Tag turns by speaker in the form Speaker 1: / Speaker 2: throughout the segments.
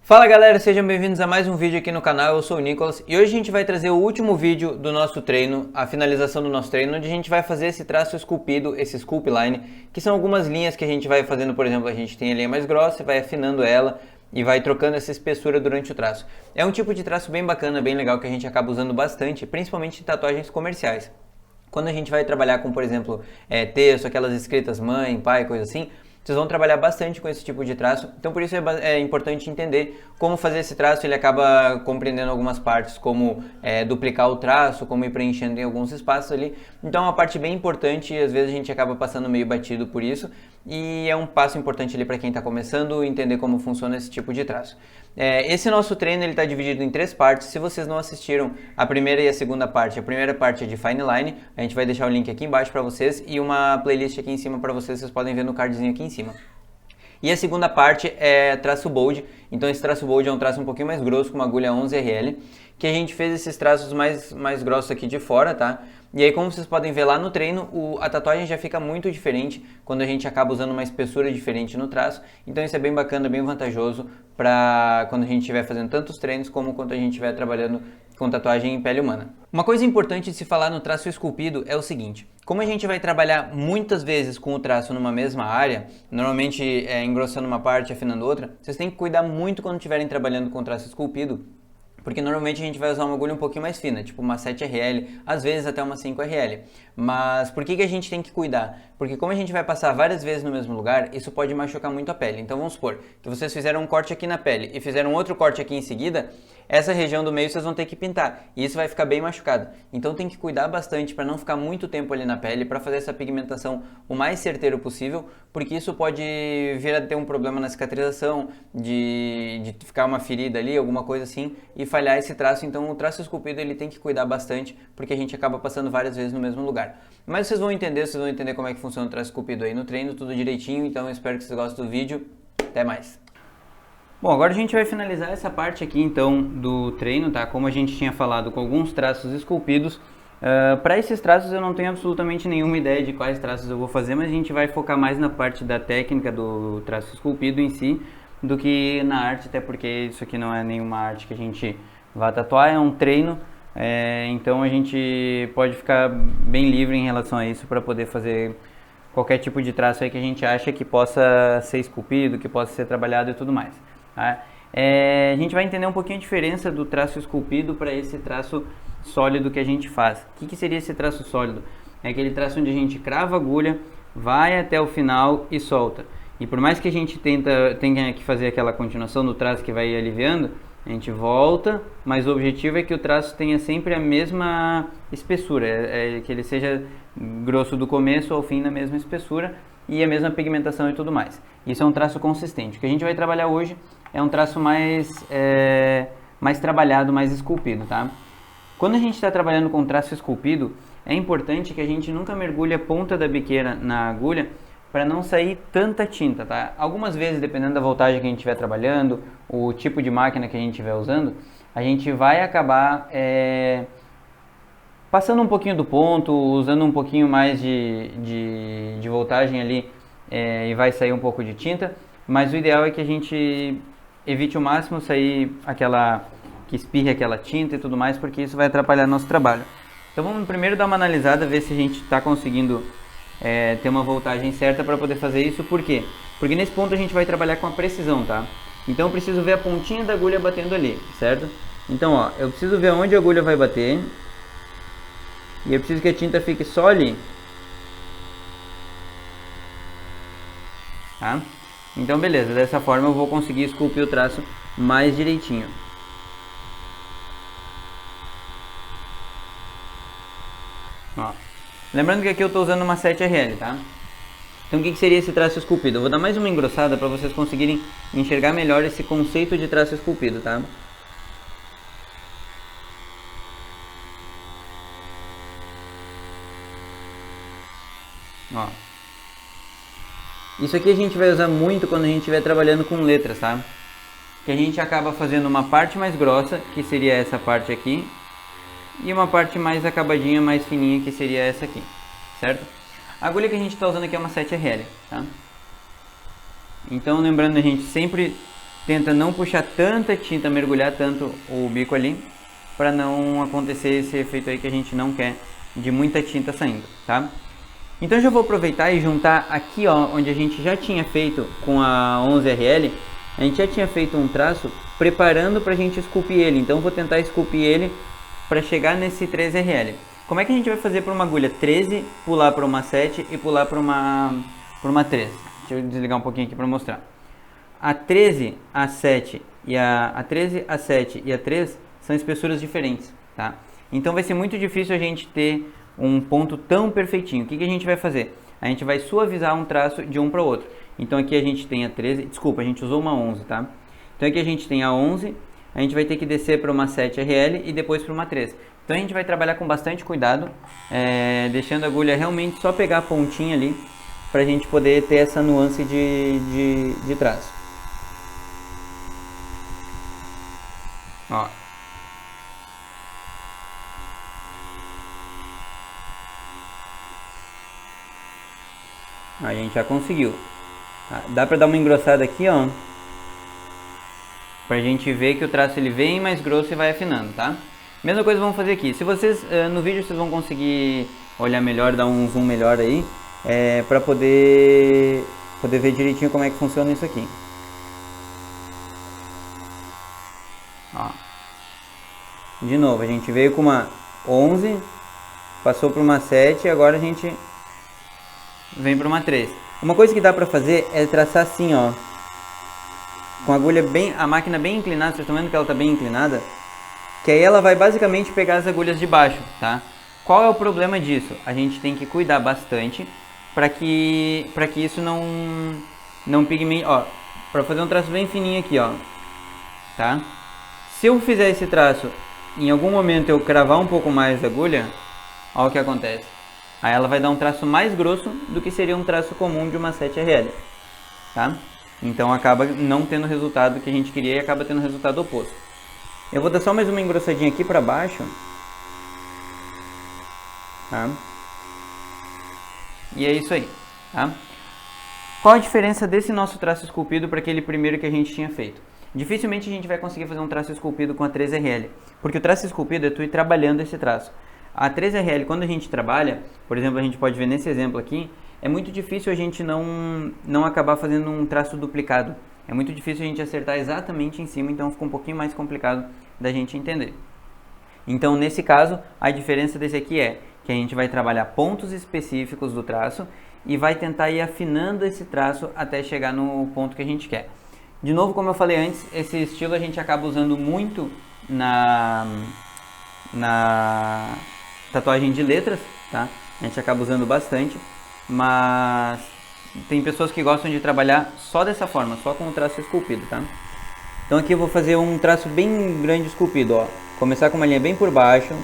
Speaker 1: Fala galera, sejam bem-vindos a mais um vídeo aqui no canal, eu sou o Nicolas e hoje a gente vai trazer o último vídeo do nosso treino, a finalização do nosso treino, onde a gente vai fazer esse traço esculpido, esse sculpt line, que são algumas linhas que a gente vai fazendo, por exemplo, a gente tem a linha mais grossa, vai afinando ela e vai trocando essa espessura durante o traço. É um tipo de traço bem bacana, bem legal, que a gente acaba usando bastante, principalmente em tatuagens comerciais. Quando a gente vai trabalhar com, por exemplo, texto, aquelas escritas mãe, pai, coisa assim, vocês vão trabalhar bastante com esse tipo de traço, então por isso é importante entender como fazer esse traço. Ele acaba compreendendo algumas partes, como duplicar o traço, como ir preenchendo em alguns espaços ali. Então é uma parte bem importante e às vezes a gente acaba passando meio batido por isso, e é um passo importante ali para quem está começando entender como funciona esse tipo de traço. Esse nosso treino está dividido em 3 partes. Se vocês não assistiram a primeira e a segunda parte, a primeira parte é de Fine Line, a gente vai deixar o link aqui embaixo para vocês e uma playlist aqui em cima para vocês podem ver no cardzinho aqui em cima. E a segunda parte é traço bold, então esse traço bold é um traço um pouquinho mais grosso, com uma agulha 11RL, que a gente fez esses traços mais grossos aqui de fora, tá? E aí, como vocês podem ver lá no treino, a tatuagem já fica muito diferente quando a gente acaba usando uma espessura diferente no traço. Então isso é bem bacana, bem vantajoso para quando a gente estiver fazendo tantos treinos como quando a gente estiver trabalhando com tatuagem em pele humana. Uma coisa importante de se falar no traço esculpido é o seguinte: como a gente vai trabalhar muitas vezes com o traço numa mesma área, normalmente engrossando uma parte e afinando outra, vocês têm que cuidar muito quando estiverem trabalhando com o traço esculpido, porque normalmente a gente vai usar uma agulha um pouquinho mais fina, tipo uma 7RL, às vezes até uma 5RL. Mas por que a gente tem que cuidar? Porque como a gente vai passar várias vezes no mesmo lugar, isso pode machucar muito a pele. Então vamos supor que vocês fizeram um corte aqui na pele e fizeram outro corte aqui em seguida, essa região do meio vocês vão ter que pintar, e isso vai ficar bem machucado. Então tem que cuidar bastante para não ficar muito tempo ali na pele, para fazer essa pigmentação o mais certeiro possível, porque isso pode vir a ter um problema na cicatrização, de ficar uma ferida ali, alguma coisa assim, e falhar esse traço. Então o traço esculpido ele tem que cuidar bastante, porque a gente acaba passando várias vezes no mesmo lugar. Mas vocês vão entender como é que funciona o traço esculpido aí no treino, tudo direitinho. Então eu espero que vocês gostem do vídeo. Até mais! Bom, agora a gente vai finalizar essa parte aqui então do treino, tá? Como a gente tinha falado, com alguns traços esculpidos. Para esses traços eu não tenho absolutamente nenhuma ideia de quais traços eu vou fazer, mas a gente vai focar mais na parte da técnica do traço esculpido em si, do que na arte, até porque isso aqui não é nenhuma arte que a gente vai tatuar, é um treino, então a gente pode ficar bem livre em relação a isso para poder fazer qualquer tipo de traço aí que a gente acha que possa ser esculpido, que possa ser trabalhado e tudo mais. Tá? A gente vai entender um pouquinho a diferença do traço esculpido para esse traço sólido que a gente faz. O que seria esse traço sólido? É aquele traço onde a gente crava a agulha, vai até o final e solta. E por mais que a gente tenha que fazer aquela continuação do traço que vai aliviando, a gente volta, mas o objetivo é que o traço tenha sempre a mesma espessura, que ele seja grosso do começo ao fim na mesma espessura e a mesma pigmentação e tudo mais. Isso é um traço consistente. O que a gente vai trabalhar hoje é um traço mais trabalhado, mais esculpido, tá? Quando a gente está trabalhando com traço esculpido, é importante que a gente nunca mergulhe a ponta da biqueira na agulha para não sair tanta tinta, tá? Algumas vezes, dependendo da voltagem que a gente estiver trabalhando, o tipo de máquina que a gente estiver usando, a gente vai acabar passando um pouquinho do ponto, usando um pouquinho mais de voltagem ali, e vai sair um pouco de tinta, mas o ideal é que a gente evite ao máximo sair que espirre aquela tinta e tudo mais, porque isso vai atrapalhar nosso trabalho. Então vamos primeiro dar uma analisada, ver se a gente está conseguindo ter uma voltagem certa para poder fazer isso. Por quê? Porque nesse ponto a gente vai trabalhar com a precisão, tá? Então eu preciso ver a pontinha da agulha batendo ali, certo? Então ó, eu preciso ver onde a agulha vai bater e eu preciso que a tinta fique só ali, tá? Então beleza, dessa forma eu vou conseguir esculpir o traço mais direitinho. Ó. Lembrando que aqui eu estou usando uma 7RL, tá? Então o que seria esse traço esculpido? Eu vou dar mais uma engrossada para vocês conseguirem enxergar melhor esse conceito de traço esculpido, tá? Ó. Isso aqui a gente vai usar muito quando a gente estiver trabalhando com letras, tá? Que a gente acaba fazendo uma parte mais grossa, que seria essa parte aqui, e uma parte mais acabadinha, mais fininha, que seria essa aqui, certo? A agulha que a gente está usando aqui é uma 7RL, tá? Então lembrando, a gente sempre tenta não puxar tanta tinta, mergulhar tanto o bico ali, para não acontecer esse efeito aí que a gente não quer, de muita tinta saindo, tá? Então já vou aproveitar e juntar aqui, ó, onde a gente já tinha feito com a 11RL, a gente já tinha feito um traço preparando para a gente esculpir ele. Então vou tentar esculpir ele para chegar nesse 13RL. Como é que a gente vai fazer para uma agulha 13, pular para uma 7 e pular para uma 13? Deixa eu desligar um pouquinho aqui para mostrar. A 13, a 7 e a 13, a 7 e a 3 são espessuras diferentes, tá? Então vai ser muito difícil a gente ter um ponto tão perfeitinho. O que a gente vai fazer? A gente vai suavizar um traço de um para o outro. Então aqui a gente tem a 13, desculpa, a gente usou uma 11, tá? Então aqui a gente tem a 11, a gente vai ter que descer para uma 7RL e depois para uma 13. Então a gente vai trabalhar com bastante cuidado, deixando a agulha realmente só pegar a pontinha ali, para a gente poder ter essa nuance de traço. Ó. A gente já conseguiu. Dá pra dar uma engrossada aqui, ó, pra gente ver que o traço ele vem mais grosso e vai afinando, tá? Mesma coisa vamos fazer aqui. Se vocês, no vídeo vocês vão conseguir olhar melhor, dar um zoom melhor aí, pra poder ver direitinho como é que funciona isso aqui. Ó. De novo, a gente veio com uma 11, passou para uma 7 e agora a gente vem para uma 3. Uma coisa que dá para fazer é traçar assim, ó, com a agulha a máquina bem inclinada. Vocês estão vendo que ela está bem inclinada? Que aí ela vai basicamente pegar as agulhas de baixo, tá? Qual é o problema disso? A gente tem que cuidar bastante para que isso não pigmente, ó, para fazer um traço bem fininho aqui, ó, tá? Se eu fizer esse traço, em algum momento eu cravar um pouco mais a agulha, ó o que acontece. Aí ela vai dar um traço mais grosso do que seria um traço comum de uma 7RL, tá? Então acaba não tendo o resultado que a gente queria e acaba tendo o resultado oposto. Eu vou dar só mais uma engrossadinha aqui para baixo, tá? E é isso aí, tá? Qual a diferença desse nosso traço esculpido para aquele primeiro que a gente tinha feito? Dificilmente a gente vai conseguir fazer um traço esculpido com a 13RL, porque o traço esculpido é tu ir trabalhando esse traço. A 13RL, quando a gente trabalha, por exemplo, a gente pode ver nesse exemplo aqui, é muito difícil a gente não acabar fazendo um traço duplicado. É muito difícil a gente acertar exatamente em cima, então fica um pouquinho mais complicado da gente entender. Então, nesse caso, a diferença desse aqui é que a gente vai trabalhar pontos específicos do traço e vai tentar ir afinando esse traço até chegar no ponto que a gente quer. De novo, como eu falei antes, esse estilo a gente acaba usando muito na tatuagem de letras, tá? A gente acaba usando bastante, mas tem pessoas que gostam de trabalhar só dessa forma, só com o traço esculpido, tá? Então aqui eu vou fazer um traço bem grande esculpido, ó. Começar com uma linha bem por baixo.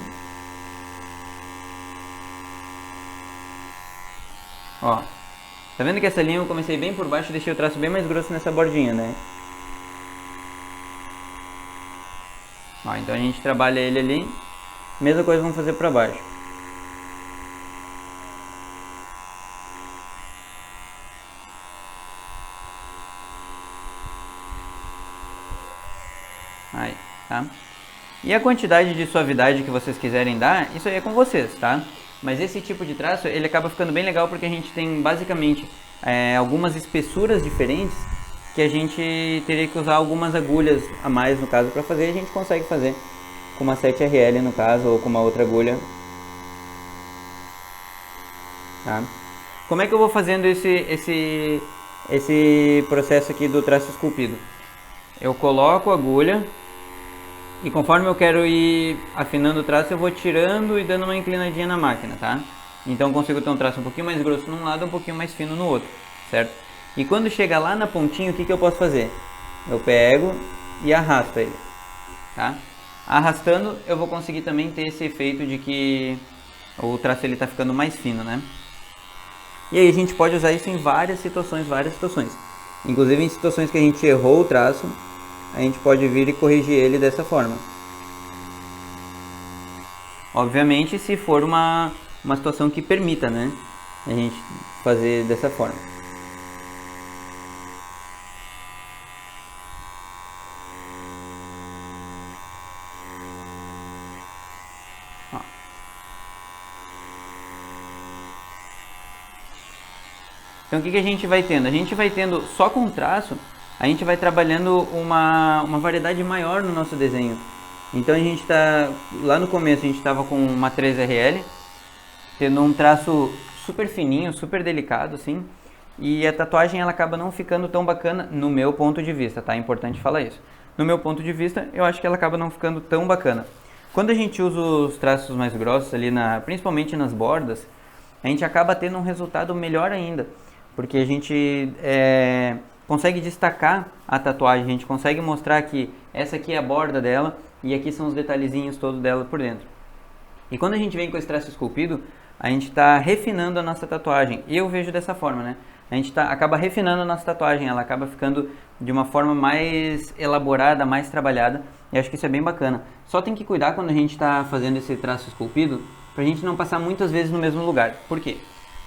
Speaker 1: Ó. Tá vendo que essa linha eu comecei bem por baixo e deixei o traço bem mais grosso nessa bordinha, né? Ó, então a gente trabalha ele ali. Mesma coisa vamos fazer para baixo. Aí, tá? E a quantidade de suavidade que vocês quiserem dar, isso aí é com vocês, tá? Mas esse tipo de traço, ele acaba ficando bem legal porque a gente tem basicamente algumas espessuras diferentes que a gente teria que usar algumas agulhas a mais, no caso, para fazer. A gente consegue fazer com uma 7RL, no caso, ou com uma outra agulha. Tá? Como é que eu vou fazendo esse processo aqui do traço esculpido? Eu coloco a agulha e conforme eu quero ir afinando o traço, eu vou tirando e dando uma inclinadinha na máquina, tá? Então eu consigo ter um traço um pouquinho mais grosso num lado e um pouquinho mais fino no outro, certo? E quando chega lá na pontinha, o que eu posso fazer? Eu pego e arrasto ele, tá? Arrastando, eu vou conseguir também ter esse efeito de que o traço ele tá ficando mais fino, né? E aí a gente pode usar isso em várias situações. Inclusive em situações que a gente errou o traço, a gente pode vir e corrigir ele dessa forma. Obviamente, se for uma situação que permita, né, a gente fazer dessa forma. Então o que a gente vai tendo? A gente vai tendo só com traço, a gente vai trabalhando uma variedade maior no nosso desenho. Então a gente está, lá no começo a gente estava com uma 3RL, tendo um traço super fininho, super delicado assim, e a tatuagem ela acaba não ficando tão bacana no meu ponto de vista, tá? É importante falar isso. No meu ponto de vista, eu acho que ela acaba não ficando tão bacana. Quando a gente usa os traços mais grossos ali, principalmente nas bordas, a gente acaba tendo um resultado melhor ainda, porque a gente consegue destacar a tatuagem, a gente consegue mostrar que essa aqui é a borda dela e aqui são os detalhezinhos todos dela por dentro. E quando a gente vem com esse traço esculpido, a gente está refinando a nossa tatuagem. Eu vejo dessa forma, né? A gente acaba refinando a nossa tatuagem, ela acaba ficando de uma forma mais elaborada, mais trabalhada, e acho que isso é bem bacana. Só tem que cuidar quando a gente está fazendo esse traço esculpido, pra gente não passar muitas vezes no mesmo lugar. Por quê?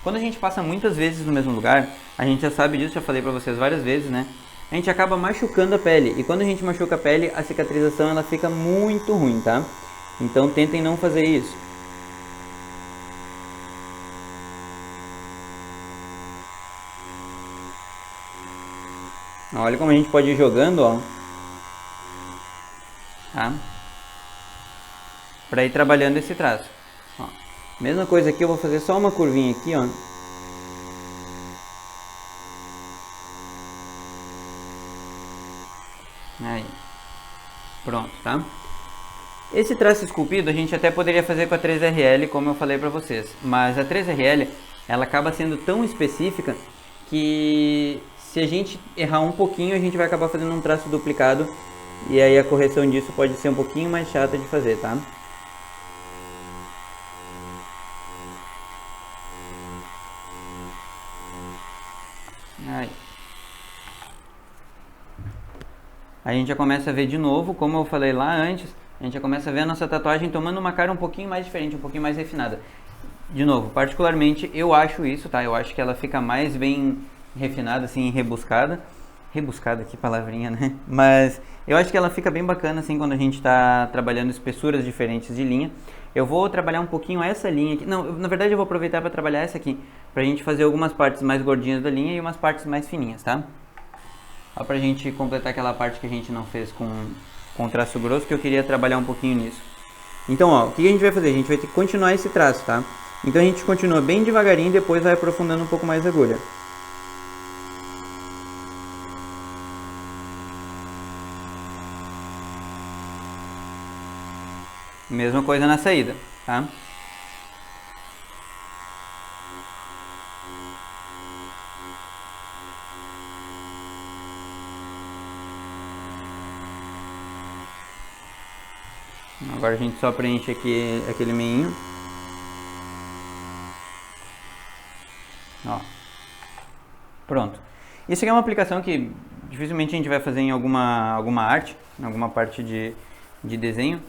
Speaker 1: Quando a gente passa muitas vezes no mesmo lugar, a gente já sabe disso, já falei pra vocês várias vezes, né? A gente acaba machucando a pele, e quando a gente machuca a pele, a cicatrização ela fica muito ruim, tá? Então tentem não fazer isso. Olha como a gente pode ir jogando, ó. Tá? Pra ir trabalhando esse traço. Ó. Mesma coisa aqui, eu vou fazer só uma curvinha aqui, ó. Aí. Pronto, tá? Esse traço esculpido a gente até poderia fazer com a 3RL, como eu falei pra vocês. Mas a 3RL, ela acaba sendo tão específica que se a gente errar um pouquinho, a gente vai acabar fazendo um traço duplicado. E aí a correção disso pode ser um pouquinho mais chata de fazer, tá? Aí. A gente já começa a ver de novo, como eu falei lá antes, a gente já começa a ver a nossa tatuagem tomando uma cara um pouquinho mais diferente, um pouquinho mais refinada. De novo, particularmente eu acho isso, tá? Eu acho que ela fica mais bem refinada, assim, rebuscada. Rebuscada, que palavrinha, né? Mas eu acho que ela fica bem bacana, assim, quando a gente tá trabalhando espessuras diferentes de linha. Eu vou trabalhar um pouquinho essa linha aqui. Não, na verdade eu vou aproveitar para trabalhar essa aqui, pra gente fazer algumas partes mais gordinhas da linha e umas partes mais fininhas, tá? Só pra gente completar aquela parte que a gente não fez com traço grosso, que eu queria trabalhar um pouquinho nisso. Então, ó, o que a gente vai fazer? A gente vai ter que continuar esse traço, tá? Então a gente continua bem devagarinho e depois vai aprofundando um pouco mais a agulha. Mesma coisa na saída, tá? Agora a gente só preenche aqui aquele meinho. Ó. Pronto. Isso aqui é uma aplicação que dificilmente a gente vai fazer em alguma arte, em alguma parte de desenho,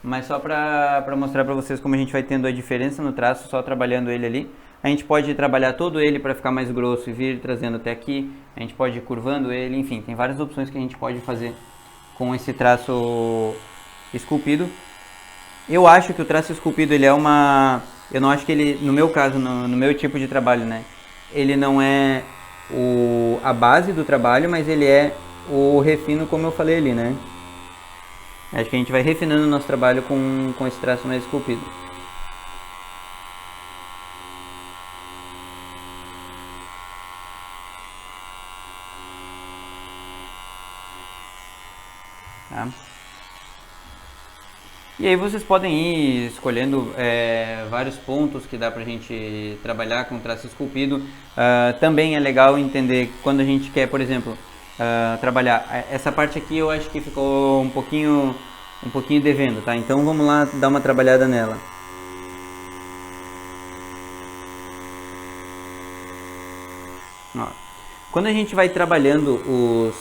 Speaker 1: mas só para mostrar para vocês como a gente vai tendo a diferença no traço só trabalhando ele ali. A gente pode trabalhar todo ele para ficar mais grosso e vir trazendo até aqui. A gente pode ir curvando ele, enfim, tem várias opções que a gente pode fazer com esse traço esculpido. Eu acho que o traço esculpido ele é uma... Eu não acho que ele, no meu caso, no meu tipo de trabalho, né? Ele não é a base do trabalho, mas ele é o refino, como eu falei ali, né? Acho que a gente vai refinando o nosso trabalho com esse traço mais esculpido. Tá? E aí vocês podem ir escolhendo vários pontos que dá pra gente trabalhar com traço esculpido. Também é legal entender quando a gente quer, por exemplo, trabalhar. Essa parte aqui eu acho que ficou um pouquinho devendo, tá? Então vamos lá dar uma trabalhada nela. Ó, quando a gente vai trabalhando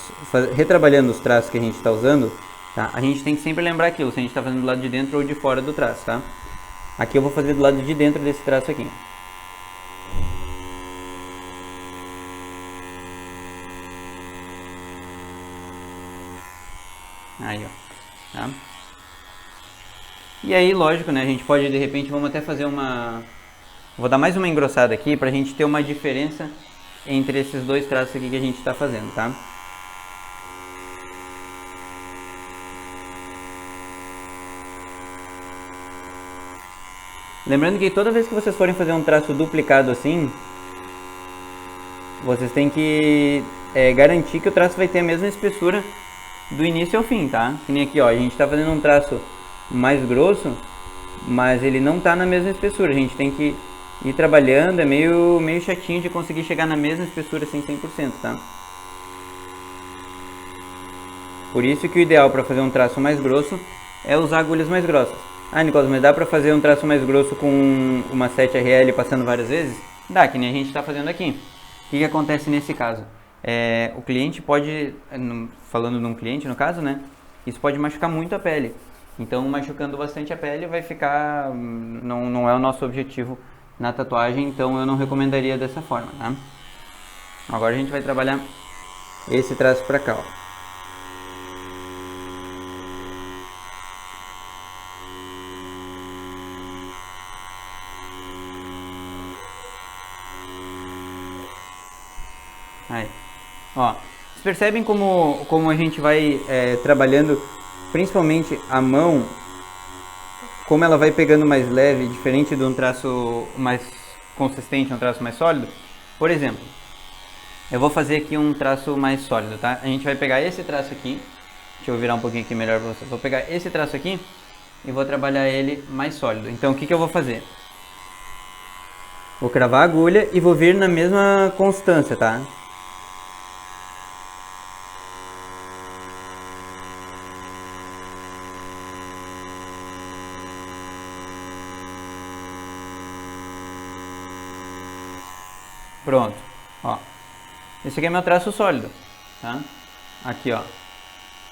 Speaker 1: retrabalhando os traços que a gente está usando, tá? A gente tem que sempre lembrar aquilo, se a gente está fazendo do lado de dentro ou de fora do traço, tá? Aqui eu vou fazer do lado de dentro desse traço aqui. Aí, ó. Tá? E aí, lógico, né? A gente pode, de repente, vamos até fazer uma... Vou dar mais uma engrossada aqui pra gente ter uma diferença entre esses dois traços aqui que a gente está fazendo, tá? Lembrando que toda vez que vocês forem fazer um traço duplicado assim, vocês têm que garantir que o traço vai ter a mesma espessura do início ao fim, tá? Que nem aqui, ó, a gente está fazendo um traço mais grosso, mas ele não está na mesma espessura. A gente tem que ir trabalhando, é meio chatinho de conseguir chegar na mesma espessura assim 100%, tá? Por isso que o ideal para fazer um traço mais grosso é usar agulhas mais grossas. Ah, Nicolas, mas dá para fazer um traço mais grosso com uma 7RL passando várias vezes? Dá, que nem a gente está fazendo aqui. O que acontece nesse caso? O cliente pode, falando de um cliente no caso, né? Isso pode machucar muito a pele. Então, machucando bastante a pele vai ficar... Não é o nosso objetivo na tatuagem, então eu não recomendaria dessa forma, tá? Agora a gente vai trabalhar esse traço para cá, ó. Aí. Ó, vocês percebem como a gente vai trabalhando, principalmente a mão, como ela vai pegando mais leve, diferente de um traço mais consistente, um traço mais sólido? Por exemplo, eu vou fazer aqui um traço mais sólido, tá? A gente vai pegar esse traço aqui, deixa eu virar um pouquinho aqui melhor para vocês. Vou pegar esse traço aqui e vou trabalhar ele mais sólido. Então o que eu vou fazer? Vou cravar a agulha e vou vir na mesma constância, tá? Pronto, ó, esse aqui é meu traço sólido, tá? Aqui, ó,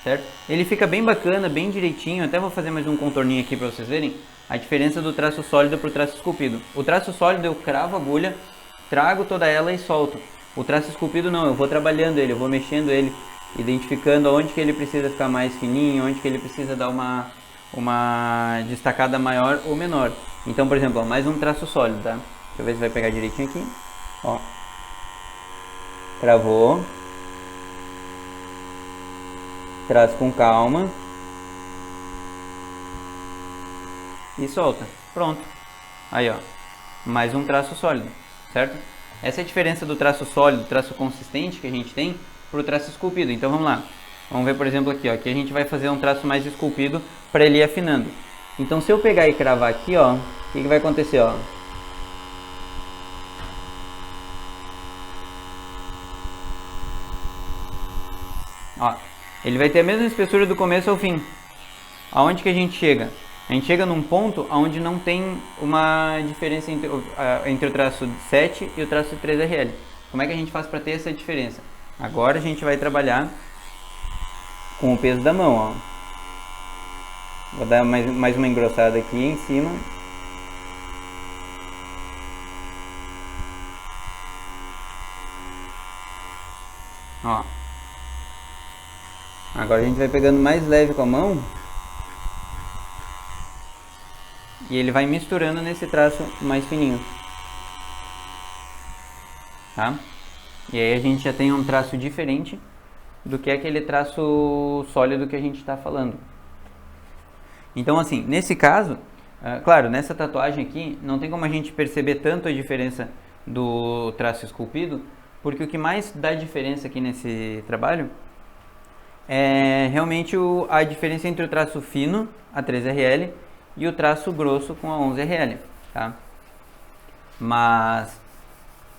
Speaker 1: certo? Ele fica bem bacana, bem direitinho, até vou fazer mais um contorninho aqui pra vocês verem a diferença do traço sólido pro traço esculpido. O traço sólido eu cravo a agulha, trago toda ela e solto. O traço esculpido não, eu vou trabalhando ele, eu vou mexendo ele, identificando onde que ele precisa ficar mais fininho, onde que ele precisa dar uma destacada maior ou menor. Então, por exemplo, ó, mais um traço sólido, tá? Deixa eu ver se vai pegar direitinho aqui. Ó, travou, traz com calma e solta. Pronto. Aí, ó, mais um traço sólido, certo? Essa é a diferença do traço sólido, traço consistente que a gente tem para o traço esculpido. Então vamos lá. Vamos ver, por exemplo, aqui, ó. Aqui a gente vai fazer um traço mais esculpido para ele ir afinando. Então se eu pegar e cravar aqui, ó, o que vai acontecer, ó? Ó, ele vai ter a mesma espessura do começo ao fim. Aonde que a gente chega? A gente chega num ponto onde não tem uma diferença entre o traço 7 e o traço 3RL. Como é que a gente faz para ter essa diferença? Agora a gente vai trabalhar com o peso da mão, ó. Vou dar mais uma engrossada aqui em cima. Ó. Agora a gente vai pegando mais leve com a mão e ele vai misturando nesse traço mais fininho, tá? E aí a gente já tem um traço diferente do que aquele traço sólido que a gente está falando. Então assim, nesse caso, claro, nessa tatuagem aqui não tem como a gente perceber tanto a diferença do traço esculpido, porque o que mais dá diferença aqui nesse trabalho é realmente a diferença entre o traço fino, a 3RL, e o traço grosso com a 11RL, tá? Mas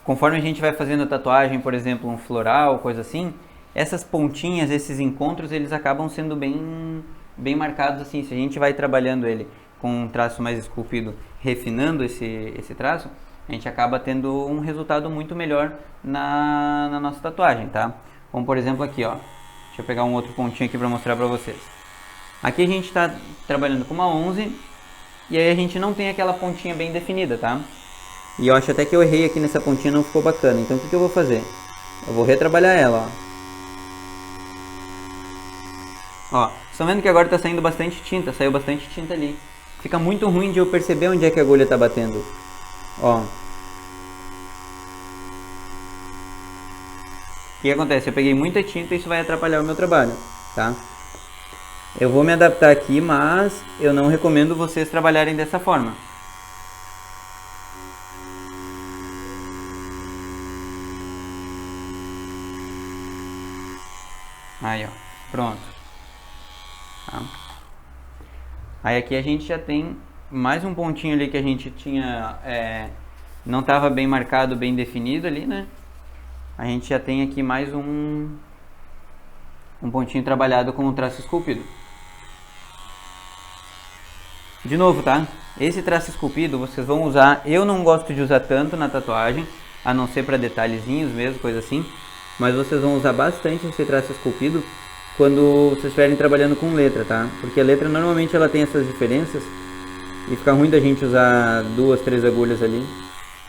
Speaker 1: conforme a gente vai fazendo a tatuagem, por exemplo, um floral, coisa assim, essas pontinhas, esses encontros, eles acabam sendo bem marcados assim. Se a gente vai trabalhando ele com um traço mais esculpido, refinando esse traço, a gente acaba tendo um resultado muito melhor na nossa tatuagem, tá? Como por exemplo aqui, ó. Deixa eu pegar um outro pontinho aqui para mostrar para vocês. Aqui a gente está trabalhando com uma 11 e aí a gente não tem aquela pontinha bem definida, tá? E eu acho até que eu errei aqui nessa pontinha, não ficou bacana. Então o que eu vou fazer? Eu vou retrabalhar ela, ó. Ó, estão vendo que agora está saindo bastante tinta, saiu bastante tinta ali. Fica muito ruim de eu perceber onde é que a agulha está batendo. Ó. O que acontece? Eu peguei muita tinta e isso vai atrapalhar o meu trabalho, tá? Eu vou me adaptar aqui, mas eu não recomendo vocês trabalharem dessa forma. Aí, ó, pronto. Tá? Aí aqui a gente já tem mais um pontinho ali que a gente tinha, não estava bem marcado, bem definido ali, né? A gente já tem aqui mais um pontinho trabalhado com o traço esculpido. De novo, tá? Esse traço esculpido vocês vão usar, eu não gosto de usar tanto na tatuagem, a não ser para detalhezinhos mesmo, coisa assim. Mas vocês vão usar bastante esse traço esculpido quando vocês estiverem trabalhando com letra, tá? Porque a letra normalmente ela tem essas diferenças e fica ruim da gente usar 2, 3 agulhas ali,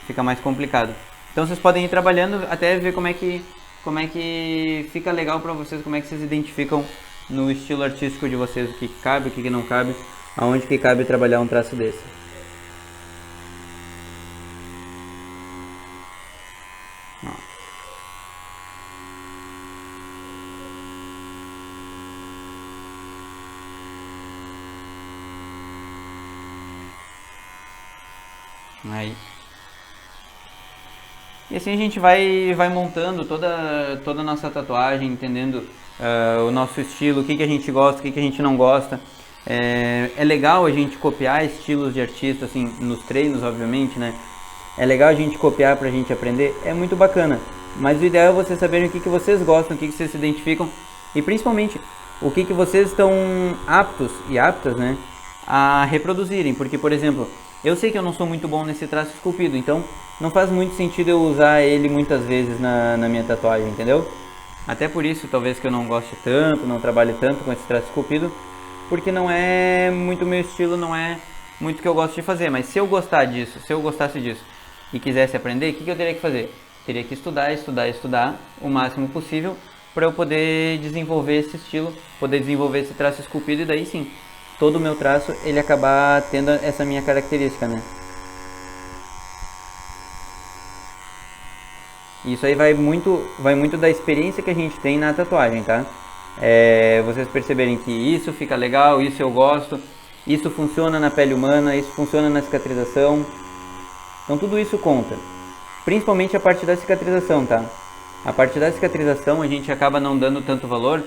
Speaker 1: fica mais complicado. Então vocês podem ir trabalhando até ver como é que fica legal pra vocês, como é que vocês identificam no estilo artístico de vocês, o que cabe, o que não cabe, aonde que cabe trabalhar um traço desse. Aí. E assim a gente vai montando toda a nossa tatuagem, entendendo o nosso estilo, o que a gente gosta, o que a gente não gosta. É legal a gente copiar estilos de artista, assim, nos treinos, obviamente, né? É legal a gente copiar pra gente aprender, é muito bacana. Mas o ideal é vocês saberem o que vocês gostam, o que vocês se identificam e principalmente o que vocês estão aptos e aptas, né, a reproduzirem. Porque, por exemplo, eu sei que eu não sou muito bom nesse traço esculpido, então não faz muito sentido eu usar ele muitas vezes na minha tatuagem, entendeu? Até por isso, talvez que eu não goste tanto, não trabalhe tanto com esse traço esculpido, porque não é muito meu estilo, não é muito o que eu gosto de fazer. Mas se eu gostar disso, se eu gostasse disso e quisesse aprender, o que eu teria que fazer? Teria que estudar o máximo possível para eu poder desenvolver esse estilo, poder desenvolver esse traço esculpido e daí sim, todo o meu traço ele acabar tendo essa minha característica, né? Isso aí vai muito da experiência que a gente tem na tatuagem, tá? Vocês perceberem que isso fica legal, isso eu gosto, isso funciona na pele humana, isso funciona na cicatrização. Então tudo isso conta. Principalmente a parte da cicatrização, tá? A parte da cicatrização a gente acaba não dando tanto valor,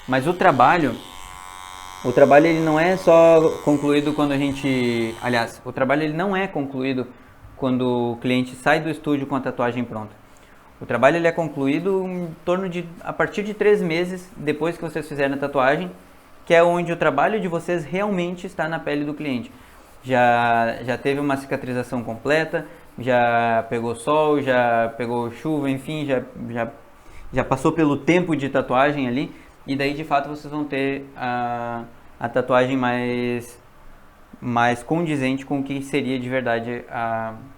Speaker 1: mas o trabalho ele não é só concluído quando a gente... Aliás, o trabalho ele não é concluído quando o cliente sai do estúdio com a tatuagem pronta. O trabalho ele é concluído em torno de a partir de 3 meses depois que vocês fizerem a tatuagem, que é onde o trabalho de vocês realmente está na pele do cliente. Já teve uma cicatrização completa, já pegou sol, já pegou chuva, enfim, já passou pelo tempo de tatuagem ali, e daí de fato vocês vão ter a tatuagem mais condizente com o que seria de verdade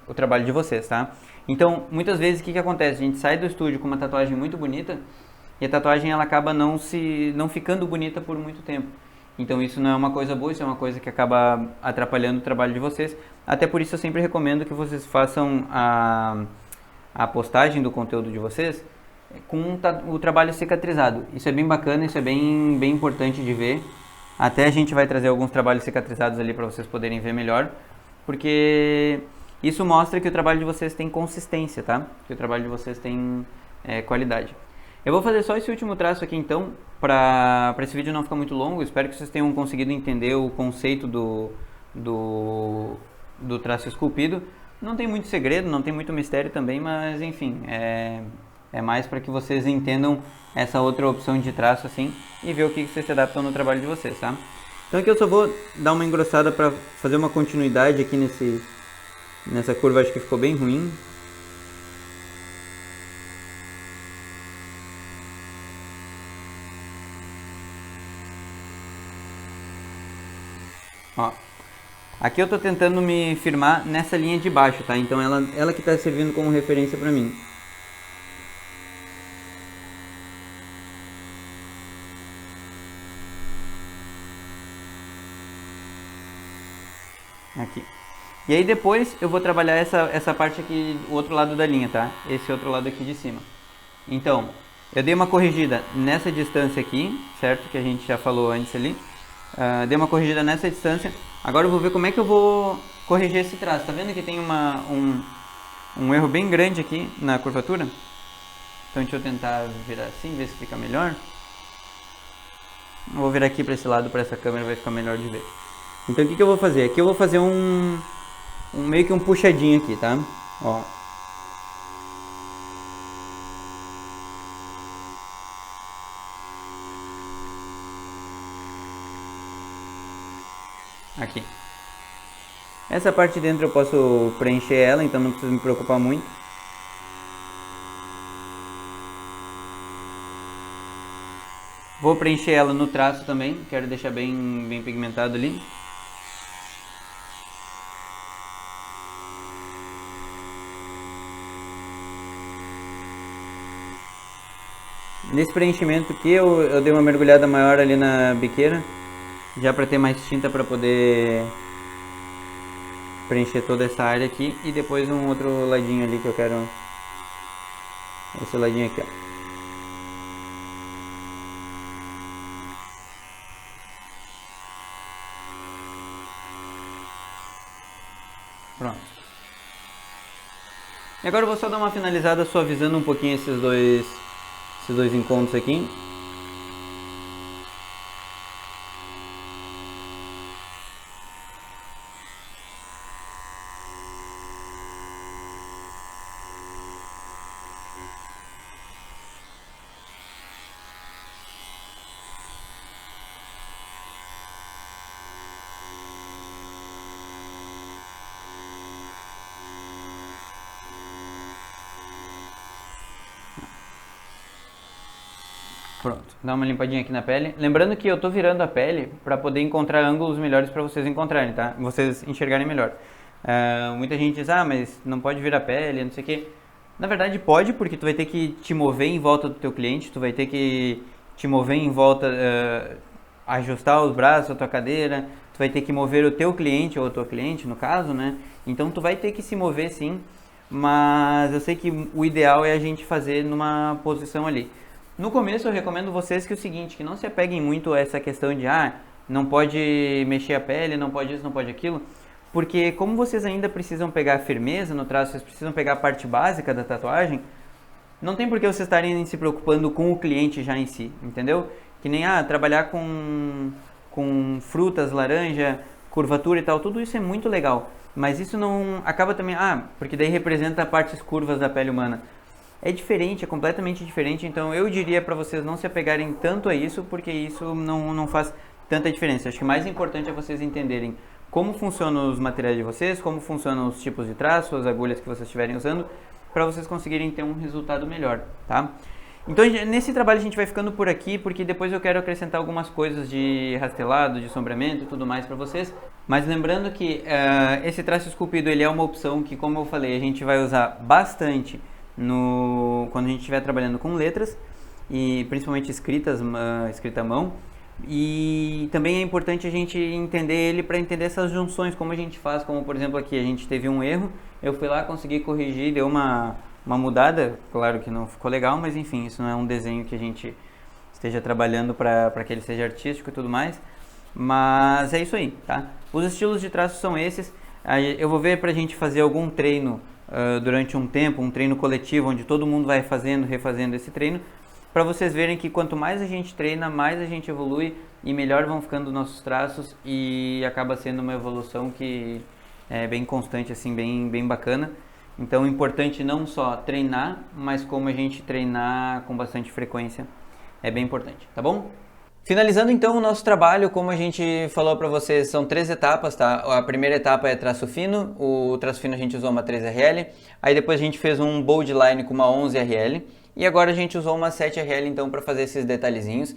Speaker 1: o trabalho de vocês, tá? Então, muitas vezes o que acontece? A gente sai do estúdio com uma tatuagem muito bonita e a tatuagem ela acaba não ficando bonita por muito tempo. Então isso não é uma coisa boa, isso é uma coisa que acaba atrapalhando o trabalho de vocês. Até por isso eu sempre recomendo que vocês façam a postagem do conteúdo de vocês com o trabalho cicatrizado. Isso é bem bacana, isso é bem importante de ver. Até a gente vai trazer alguns trabalhos cicatrizados ali para vocês poderem ver melhor, porque isso mostra que o trabalho de vocês tem consistência, tá? Que o trabalho de vocês tem qualidade. Eu vou fazer só esse último traço aqui então, para esse vídeo não ficar muito longo. Espero que vocês tenham conseguido entender o conceito do traço esculpido. Não tem muito segredo, não tem muito mistério também, mas enfim, é mais para que vocês entendam essa outra opção de traço assim e ver o que vocês se adaptam no trabalho de vocês, tá? Então aqui eu só vou dar uma engrossada para fazer uma continuidade aqui nessa curva, acho que ficou bem ruim. Ó, aqui eu tô tentando me firmar nessa linha de baixo, tá? Então ela que tá servindo como referência pra mim. Aqui. E aí depois eu vou trabalhar essa parte aqui, o outro lado da linha, tá? Esse outro lado aqui de cima. Então, Eu dei uma corrigida nessa distância aqui, certo? Que a gente já falou antes ali. Dei uma corrigida nessa distância. Agora eu vou ver como é que eu vou corrigir esse traço. Tá vendo que tem um erro bem grande aqui na curvatura? Então deixa eu tentar virar assim, ver se fica melhor. Eu vou virar aqui para esse lado, para essa câmera, vai ficar melhor de ver. Então o que eu vou fazer? Aqui eu vou fazer meio que um puxadinho aqui, tá? Ó. Aqui. Essa parte de dentro eu posso preencher ela, então não preciso me preocupar muito. Vou preencher ela no traço também, quero deixar bem pigmentado ali. Nesse preenchimento aqui eu dei uma mergulhada maior ali na biqueira, já para ter mais tinta para poder preencher toda essa área aqui, e depois um outro ladinho ali que eu quero, esse ladinho aqui, ó. Pronto. E agora eu vou só dar uma finalizada suavizando um pouquinho esses dois encontros aqui. Pronto, dá uma limpadinha aqui na pele. Lembrando que eu tô virando a pele para poder encontrar ângulos melhores para vocês encontrarem, tá? Vocês enxergarem melhor. Muita gente diz, mas não pode virar a pele, não sei o que. Na verdade pode, porque tu vai ter que te mover em volta do teu cliente, tu vai ter que te mover em volta, ajustar os braços, a tua cadeira, tu vai ter que mover o teu cliente ou a tua cliente, no caso, né? Então tu vai ter que se mover sim, mas eu sei que o ideal é a gente fazer numa posição ali. No começo eu recomendo vocês que o seguinte, que não se apeguem muito a essa questão de não pode mexer a pele, não pode isso, não pode aquilo, porque como vocês ainda precisam pegar firmeza no traço, vocês precisam pegar a parte básica da tatuagem, não tem por que vocês estarem se preocupando com o cliente já em si, entendeu? Que nem trabalhar com frutas, laranja, curvatura e tal, tudo isso é muito legal, mas isso não acaba também, porque daí representa partes curvas da pele humana. É diferente, é completamente diferente, então eu diria para vocês não se apegarem tanto a isso, porque isso não faz tanta diferença. Acho que o mais importante é vocês entenderem como funcionam os materiais de vocês, como funcionam os tipos de traço, as agulhas que vocês estiverem usando, para vocês conseguirem ter um resultado melhor, tá? Então nesse trabalho a gente vai ficando por aqui, porque depois eu quero acrescentar algumas coisas de rastelado, de sombreamento e tudo mais para vocês. Mas lembrando que esse traço esculpido ele é uma opção que, como eu falei, a gente vai usar bastante quando a gente estiver trabalhando com letras e principalmente escrita à mão, e também é importante a gente entender ele para entender essas junções, como a gente faz, como por exemplo aqui a gente teve um erro, eu fui lá, consegui corrigir, deu uma mudada, claro que não ficou legal, mas enfim, isso não é um desenho que a gente esteja trabalhando para que ele seja artístico e tudo mais, mas é isso aí, tá? Os estilos de traço são esses. Eu vou ver para a gente fazer algum treino durante um tempo, um treino coletivo, onde todo mundo vai fazendo, refazendo esse treino, para vocês verem que quanto mais a gente treina, mais a gente evolui e melhor vão ficando nossos traços, e acaba sendo uma evolução que é bem constante, assim, bem bacana. Então é importante não só treinar, mas como a gente treinar com bastante frequência, é bem importante, tá bom? Finalizando então o nosso trabalho, como a gente falou para vocês, são 3 etapas, tá? A primeira etapa é traço fino, o traço fino a gente usou uma 3RL, aí depois a gente fez um bold line com uma 11RL, e agora a gente usou uma 7RL então para fazer esses detalhezinhos.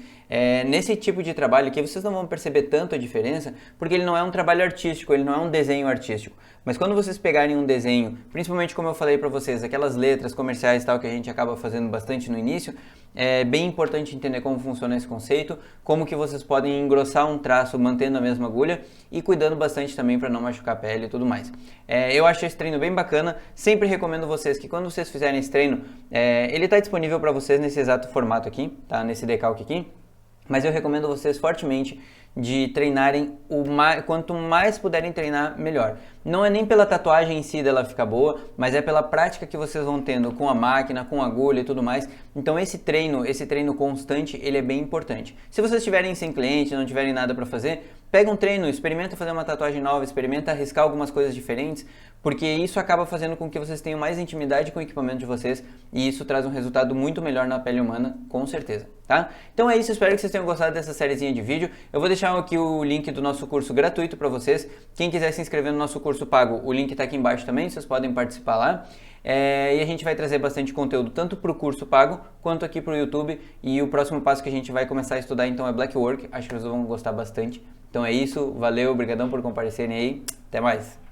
Speaker 1: Nesse tipo de trabalho aqui vocês não vão perceber tanto a diferença, porque ele não é um trabalho artístico, ele não é um desenho artístico. Mas quando vocês pegarem um desenho, principalmente como eu falei para vocês, aquelas letras comerciais e tal que a gente acaba fazendo bastante no início, é bem importante entender como funciona esse conceito, como que vocês podem engrossar um traço mantendo a mesma agulha e cuidando bastante também para não machucar a pele e tudo mais. Eu acho esse treino bem bacana, sempre recomendo vocês que quando vocês fizerem esse treino, ele está disponível para vocês nesse exato formato aqui, tá? Nesse decalque aqui. Mas eu recomendo vocês fortemente de treinarem quanto mais puderem treinar, melhor. Não é nem pela tatuagem em si dela ficar boa, mas é pela prática que vocês vão tendo com a máquina, com a agulha e tudo mais. Então esse treino constante, ele é bem importante. Se vocês estiverem sem cliente, não tiverem nada para fazer, pega um treino, experimenta fazer uma tatuagem nova, experimenta arriscar algumas coisas diferentes, porque isso acaba fazendo com que vocês tenham mais intimidade com o equipamento de vocês e isso traz um resultado muito melhor na pele humana, com certeza, tá? Então é isso, espero que vocês tenham gostado dessa sériezinha de vídeo. Eu vou deixar aqui o link do nosso curso gratuito para vocês. Quem quiser se inscrever no nosso curso pago, o link está aqui embaixo também, vocês podem participar lá. E a gente vai trazer bastante conteúdo, tanto para o curso pago, quanto aqui para o YouTube. E o próximo passo que a gente vai começar a estudar, então, é Black Work. Acho que vocês vão gostar bastante. Então é isso, valeu, obrigadão por comparecerem aí. Até mais!